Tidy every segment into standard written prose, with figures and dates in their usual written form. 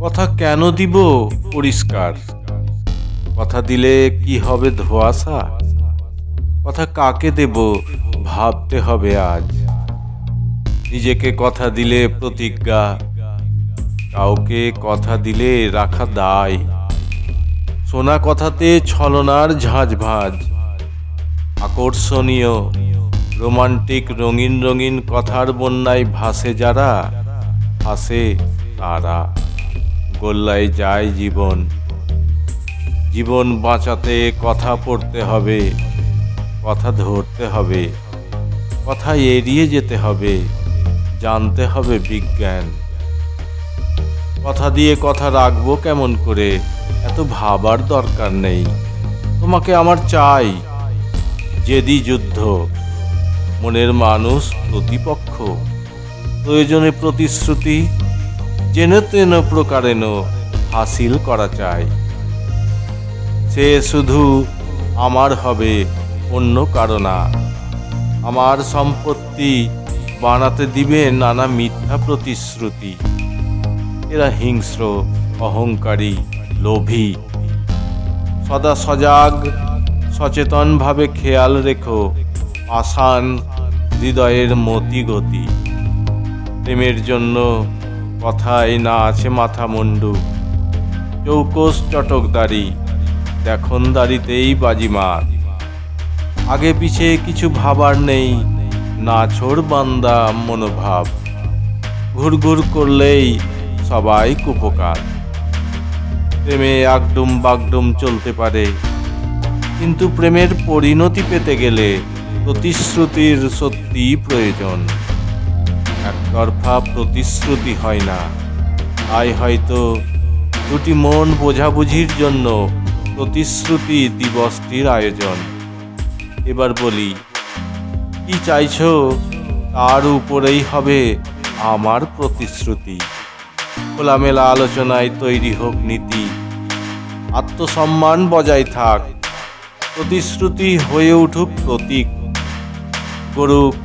কথা কেন দিব পরিষ্কার? কথা দিলে কি হবে ধোঁয়াশা? কথা কাকে দেব ভাবতে হবে আজ। নিজেকে কথা দিলে প্রতিজ্ঞা, কাউকে কথা দিলে রাখা দায়। শোনা কথাতে ছলনার ঝাঁঝ ভাঁজ। আকর্ষণীয় রোমান্টিক রঙিন রঙিন কথার বন্যায় ভাসে যারা, হাসে তারা। গোল্লায় যায় জীবন। জীবন বাঁচাতে কথা পড়তে হবে, কথা ধরতে হবে, কথা এড়িয়ে যেতে হবে, জানতে হবে বিজ্ঞান। কথা দিয়ে কথা রাখবো কেমন করে, এত ভাবার দরকার নেই। তোমাকে আমার চাই, জেদি যুদ্ধ। মনের মানুষ প্রতিপক্ষ, প্রয়োজনে প্রতিশ্রুতি যেন তেন প্রকারেণ হাসিল করা চাই। সে শুধু আমার হবে, অন্য কারো না। আমার সম্পত্তি বানাতে দিবে নানা মিথ্যা প্রতিশ্রুতি। এরা হিংস্র, অহংকারী, লোভী। সদা সজাগ, সচেতনভাবে খেয়াল রেখো আসান হৃদয়ের মতি গতি। প্রেমের জন্য কথায় না আছে মাথা মুন্ডু। চৌকস চটকদারি, দেখনদারিতেই বাজিমাত। আগে পিছে কিছু ভাবার নেই, নাছোড় বান্দা মনোভাব। ঘুরঘুর করলেই সবাই কুপোকাত। প্রেমে আগডুম বাগডুম চলতে পারে, কিন্তু প্রেমের পরিণতি পেতে গেলে প্রতিশ্রুতির সত্যি প্রয়োজন। একতরফা প্রতিশ্রুতি হয় না, তাই হয়তো দুটি মন বোঝাবুঝির জন্য প্রতিশ্রুতি দিবসটির আয়োজন। এবার বলি, কি চাইছো তার উপরেই হবে আমার প্রতিশ্রুতি। খোলামেলা আলোচনায় তৈরি হোক নীতি। আত্মসম্মান বজায় থাক, প্রতিশ্রুতি হয়ে উঠুক প্রতীক। গড়ুক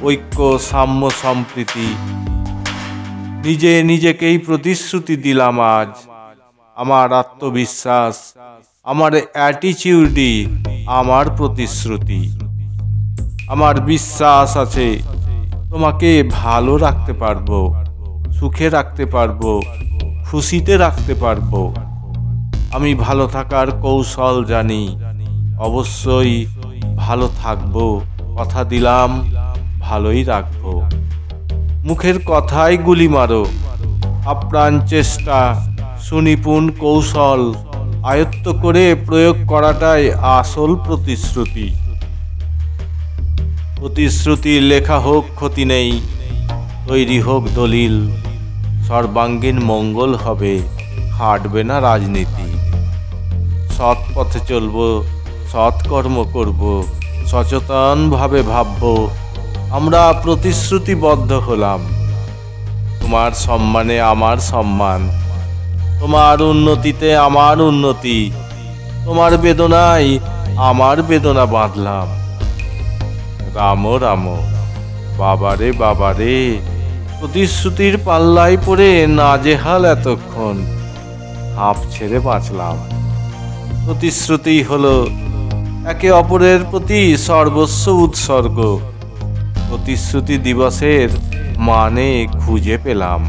ঐক্য, সাম্য, সম্প্রীতি। নিজে নিজেকেই প্রতিশ্রুতি দিলাম আজ। আমার আত্মবিশ্বাস, আমার অ্যাটিটিউডই আমার প্রতিশ্রুতি। আমার বিশ্বাস আছে তোমাকে ভালো রাখতে পারবো, সুখে রাখতে পারবো, খুশিতে রাখতে পারবো। আমি ভালো থাকার কৌশল জানি, অবশ্যই ভালো থাকবো। কথা দিলাম ভালোই রাখবো। মুখের কথায় গুলি মারো, আপ্রাণ চেষ্টা, সুনিপুণ কৌশল আয়ত্ত করে প্রয়োগ করাটাই আসল প্রতিশ্রুতি। প্রতিশ্রুতি লেখা হোক ক্ষতি নেই, তৈরি হোক দলিল। সর্বাঙ্গীন মঙ্গল হবে, হাঁটবে না রাজনীতি। সৎ পথে চলবো, সৎকর্ম করব, সচেতনভাবে ভাববো। আমরা প্রতিশ্রুতিবদ্ধ হলাম। তোমার সম্মানে আমার সম্মান, তোমার উন্নতিতে আমার উন্নতি, তোমার বেদনায় আমার বেদনা বাঁধলাম। রাম রাম, বাবারে বাবারে, প্রতিশ্রুতির পাল্লায় পড়ে নাজেহাল এতক্ষণ, হাঁপ ছেড়ে বাঁচলাম। প্রতিশ্রুতি হলো একে অপরের প্রতি সর্বস্ব উৎসর্গ। প্রতিশ্রুতি দিবসের মানে খুঁজে পেলাম।